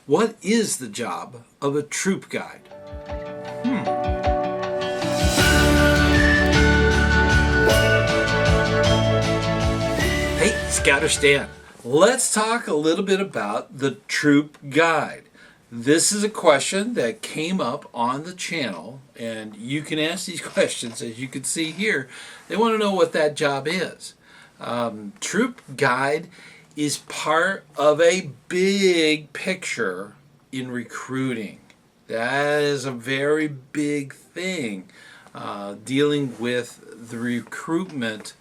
What is the job of a troop guide? Hey, ScouterStan, let's talk a little bit about the troop guide. This is a question that came up on the channel, and you can ask these questions. As you can see here, they want to know what that job is. Troop guide is part of a big picture in recruiting. That is a very big thing, dealing with the recruitment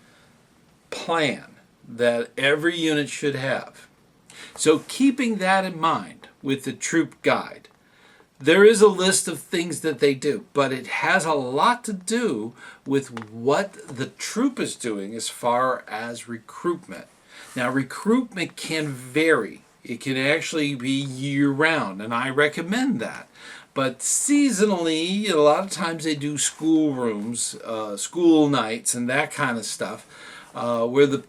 plan that every unit should have. So keeping that in mind with the troop guide, there is a list of things that they do, but it has a lot to do with what the troop is doing as far as recruitment. Now, recruitment can vary. It can actually be year-round, and I recommend that. But seasonally, a lot of times they do school rooms, school nights, and that kind of stuff, where the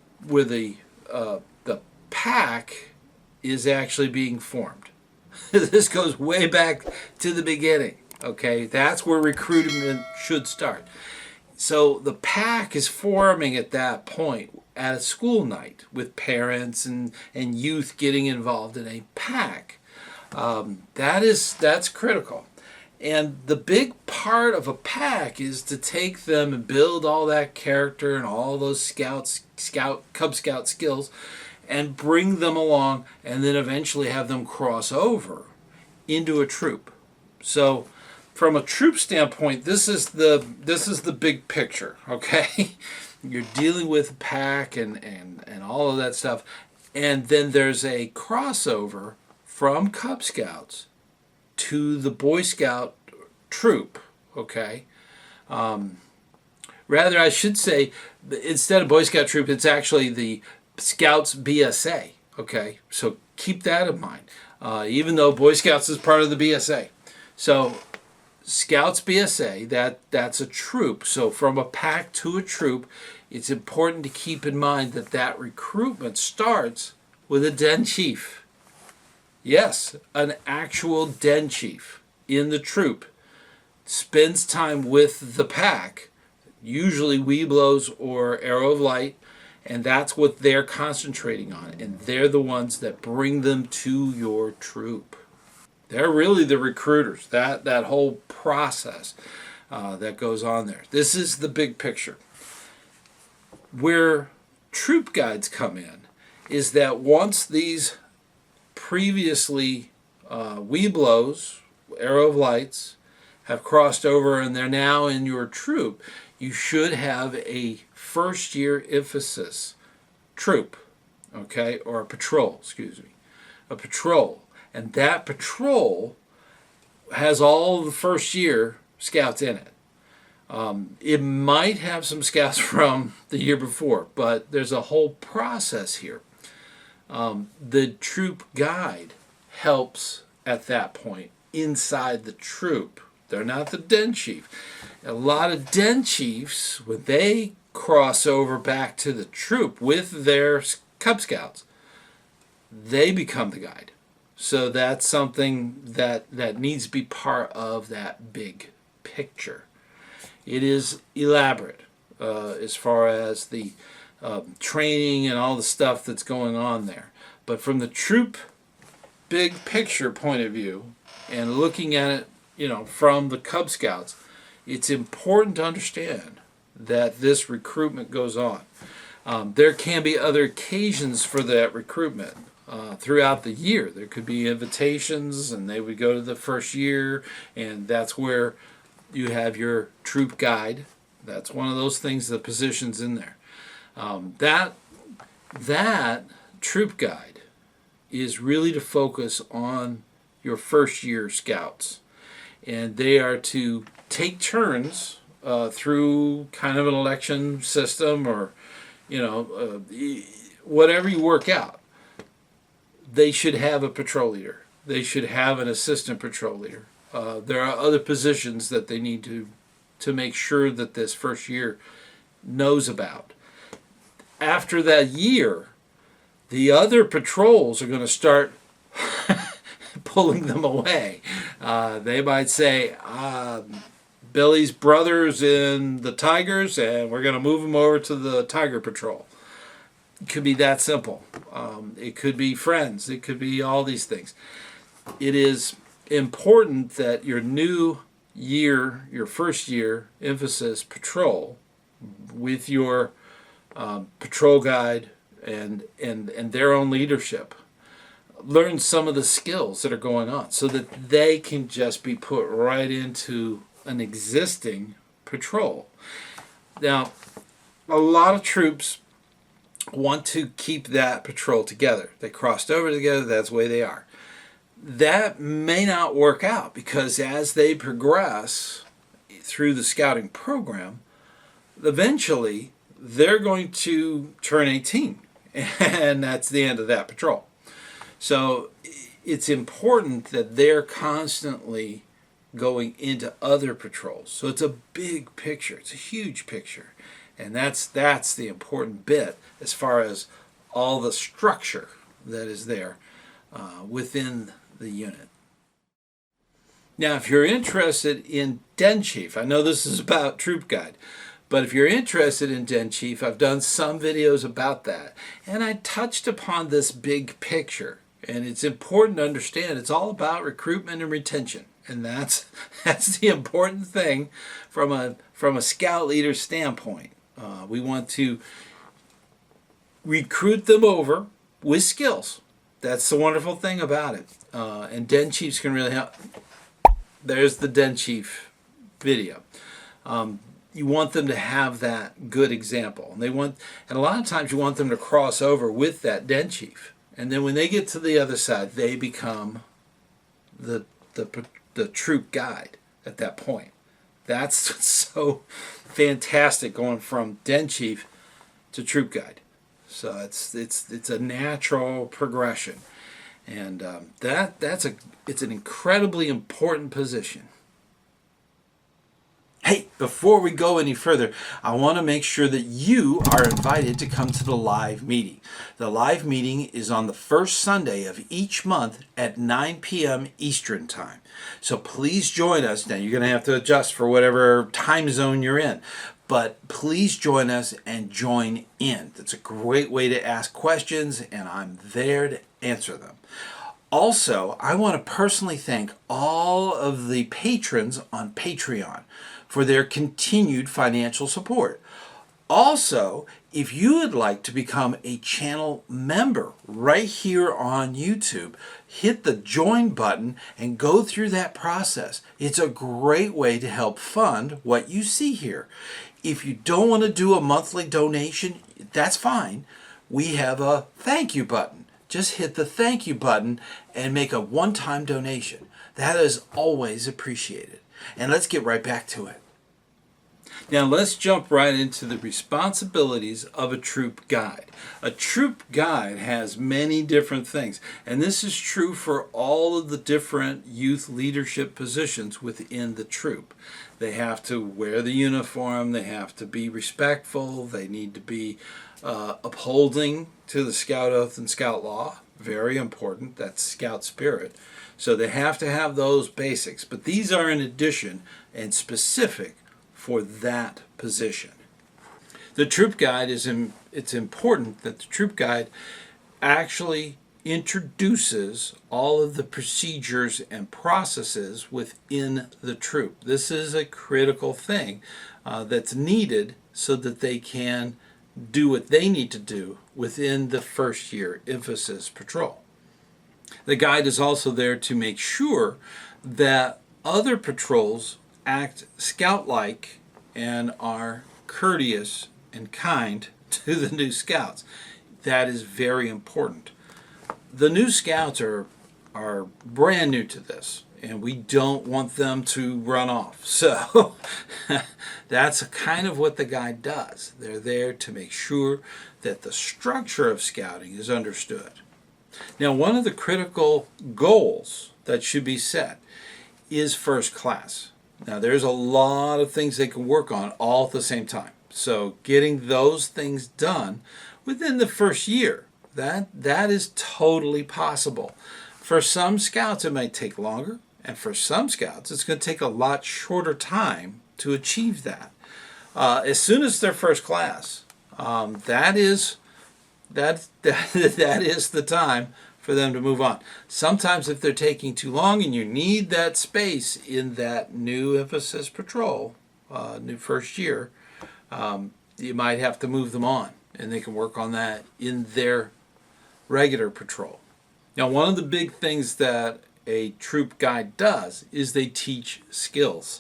pack is actually being formed. This goes way back to the beginning. Okay, that's where recruitment should start. So the pack is forming at that point at a school night with parents and youth getting involved in a pack. That's critical. And the big part of a pack is to take them and build all that character and all those Cub Scout skills and bring them along, and then eventually have them cross over into a troop. So from a troop standpoint, this is the big picture, okay? You're dealing with a pack and all of that stuff. And then there's a crossover from Cub Scouts to the Boy Scout troop, okay? Rather, I should say, instead of Boy Scout troop, it's actually the Scouts BSA, okay? So keep that in mind, even though Boy Scouts is part of the BSA. So Scouts BSA, that's a troop. So from a pack to a troop, it's important to keep in mind that recruitment starts with a den chief. Yes, an actual den chief in the troop spends time with the pack, usually Webelos or Arrow of Light, and that's what they're concentrating on, and they're the ones that bring them to your troop. They're really the recruiters, that whole process that goes on there. This is the big picture. Where troop guides come in is that once these previously Webelos, Arrow of Lights, have crossed over and they're now in your troop, you should have a first year emphasis troop, okay, or a patrol, a patrol. And that patrol has all of the first year scouts in it. It might have some scouts from the year before, but there's a whole process here. The troop guide helps at that point inside the troop. They're not the den chief. A lot of den chiefs, when they cross over back to the troop with their Cub Scouts, they become the guide. So that's something that needs to be part of that big picture. It is elaborate as far as the training and all the stuff that's going on there. But from the troop big picture point of view and looking at it, from the Cub Scouts, it's important to understand that this recruitment goes on. There can be other occasions for that recruitment throughout the year. There could be invitations, and they would go to the first year, and that's where you have your troop guide. That's one of those things, the positions in there. That troop guide is really to focus on your first year scouts, and they are to take turns through kind of an election system, or whatever you work out. They should have a patrol leader. They should have an assistant patrol leader. There are other positions that they need to make sure that this first year knows about. After that year, the other patrols are going to start pulling them away. They might say, Billy's brother's in the Tigers, and we're going to move him over to the Tiger Patrol. It could be that simple. It could be friends. It could be all these things. It is important that your new year, your first year emphasis patrol, with your patrol guide and their own leadership, learn some of the skills that are going on so that they can just be put right into an existing patrol. Now, a lot of troops want to keep that patrol together. They crossed over together, that's the way they are. That may not work out because as they progress through the scouting program, eventually they're going to turn 18, and that's the end of that patrol. So it's important that they're constantly going into other patrols. So it's a big picture. It's a huge picture. And that's the important bit as far as all the structure that is there within the unit. Now, if you're interested in Den Chief, I know this is about Troop Guide, but if you're interested in Den Chief, I've done some videos about that. And I touched upon this big picture. And it's important to understand it's all about recruitment and retention. And that's the important thing from a scout leader standpoint. We want to recruit them over with skills. That's the wonderful thing about it. And Den Chiefs can really help. There's the Den Chief video. You want them to have that good example. And a lot of times you want them to cross over with that Den Chief. And then when they get to the other side, they become the troop guide at that point. That's so fantastic going from Den Chief to troop guide. So it's a natural progression, and it's an incredibly important position. Hey, before we go any further, I want to make sure that you are invited to come to the live meeting. The live meeting is on the first Sunday of each month at 9 p.m. Eastern Time. So please join us. Now, you're going to have to adjust for whatever time zone you're in. But please join us and join in. That's a great way to ask questions, and I'm there to answer them. Also, I want to personally thank all of the patrons on Patreon for their continued financial support. Also, if you would like to become a channel member right here on YouTube, hit the join button and go through that process. It's a great way to help fund what you see here. If you don't want to do a monthly donation, that's fine. We have a thank you button. Just hit the thank you button and make a one-time donation. That is always appreciated. And let's get right back to it. Now let's jump right into the responsibilities of a troop guide. A troop guide has many different things, and this is true for all of the different youth leadership positions within the troop. They have to wear the uniform, they have to be respectful, they need to be upholding to the Scout Oath and Scout Law. Very important, that's Scout spirit. So they have to have those basics, but these are in addition and specific for that position. The troop guide it's important that the troop guide actually introduces all of the procedures and processes within the troop. This is a critical thing that's needed so that they can do what they need to do within the first year emphasis patrol. The guide is also there to make sure that other patrols act scout-like and are courteous and kind to the new scouts. That is very important. The new scouts are brand new to this, and we don't want them to run off. So that's kind of what the guide does. They're there to make sure that the structure of scouting is understood. Now, one of the critical goals that should be set is first class. Now, there's a lot of things they can work on all at the same time. So getting those things done within the first year, that is totally possible. For some scouts, it might take longer, and for some scouts, it's going to take a lot shorter time to achieve that. As soon as they're first class, that is the time for them to move on. Sometimes if they're taking too long and you need that space in that new emphasis patrol, new first year, you might have to move them on, and they can work on that in their regular patrol. Now, one of the big things that a troop guide does is they teach skills.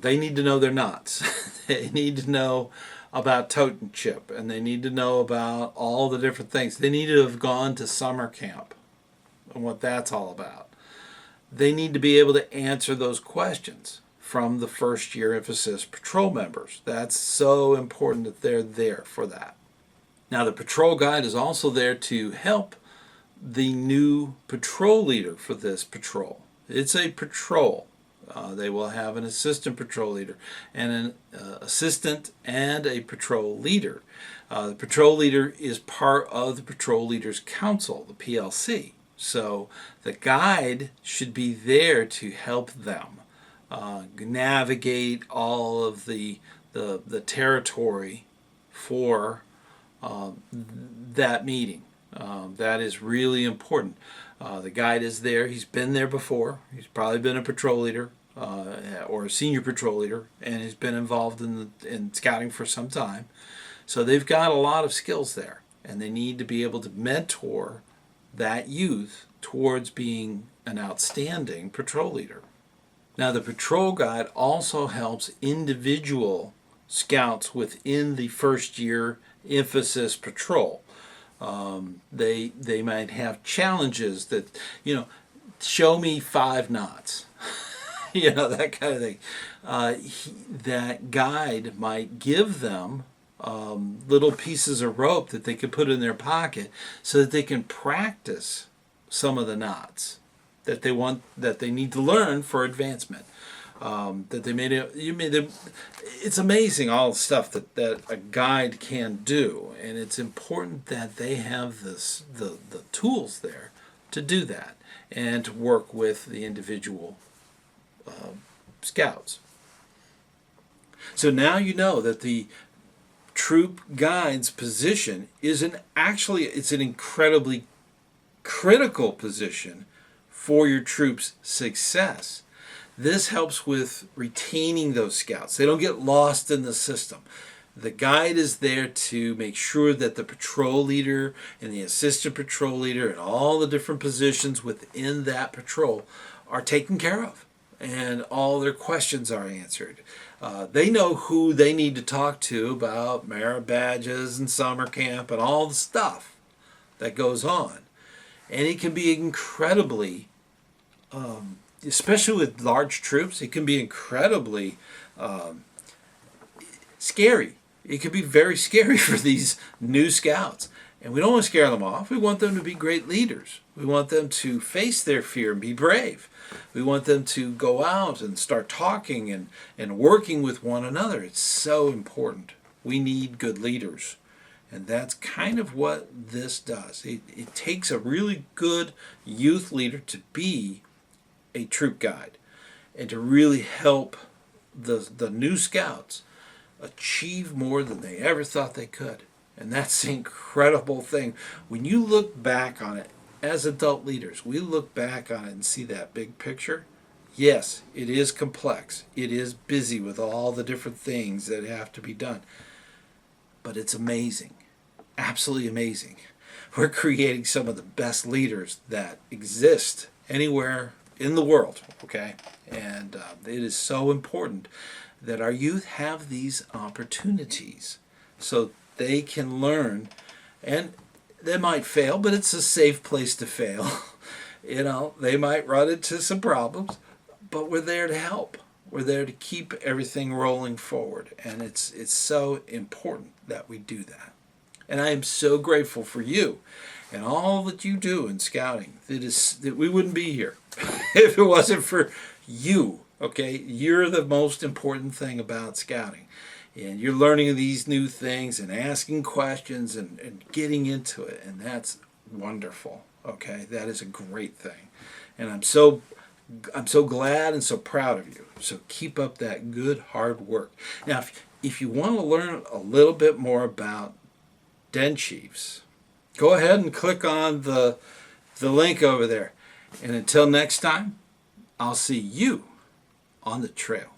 They need to know their knots. They need to know about tote and chip, and they need to know about all the different things. They need to have gone to summer camp and what that's all about. They need to be able to answer those questions from the first year emphasis patrol members. That's so important that they're there for that. Now, the patrol guide is also there to help the new patrol leader for this patrol. It's a patrol. They will have an assistant patrol leader and an assistant and a patrol leader. The patrol leader is part of the Patrol Leaders Council, the PLC. So the guide should be there to help them navigate all of the territory for that meeting. That is really important. The guide is there. He's been there before. He's probably been a patrol leader or a senior patrol leader, and he's been involved in scouting for some time. So they've got a lot of skills there, and they need to be able to mentor that youth towards being an outstanding patrol leader. Now, the patrol guide also helps individual scouts within the first year emphasis patrol. They might have challenges that, show me 5 knots, that kind of thing. That guide might give them little pieces of rope that they could put in their pocket so that they can practice some of the knots that they need to learn for advancement. It's amazing all the stuff that a guide can do, and it's important that they have the tools there to do that and to work with the individual scouts. So now you know that the troop guide's position is an incredibly critical position for your troop's success. This helps with retaining those scouts. They don't get lost in the system. The guide is there to make sure that the patrol leader and the assistant patrol leader and all the different positions within that patrol are taken care of and all their questions are answered. They know who they need to talk to about merit badges and summer camp and all the stuff that goes on. And it can be incredibly especially with large troops, it can be incredibly scary. It can be very scary for these new scouts. And we don't want to scare them off. We want them to be great leaders. We want them to face their fear and be brave. We want them to go out and start talking and working with one another. It's so important. We need good leaders. And that's kind of what this does. It takes a really good youth leader to be a troop guide and to really help the new scouts achieve more than they ever thought they could. And that's the incredible thing. When you look back on it as adult leaders, we look back on it and see that big picture. Yes, it is complex. It is busy with all the different things that have to be done. But it's amazing. Absolutely amazing. We're creating some of the best leaders that exist anywhere in the world, okay? And it is so important that our youth have these opportunities so they can learn. And they might fail, but it's a safe place to fail. They might run into some problems, but we're there to help. We're there to keep everything rolling forward. And it's so important that we do that. And I am so grateful for you and all that you do in scouting. That we wouldn't be here if it wasn't for you, okay? You're the most important thing about scouting. And you're learning these new things and asking questions and getting into it. And that's wonderful. Okay, that is a great thing, and I'm so glad and so proud of you. So keep up that good hard work. Now, if you want to learn a little bit more about den chiefs, go ahead and click on the link over there. And until next time, I'll see you on the trail.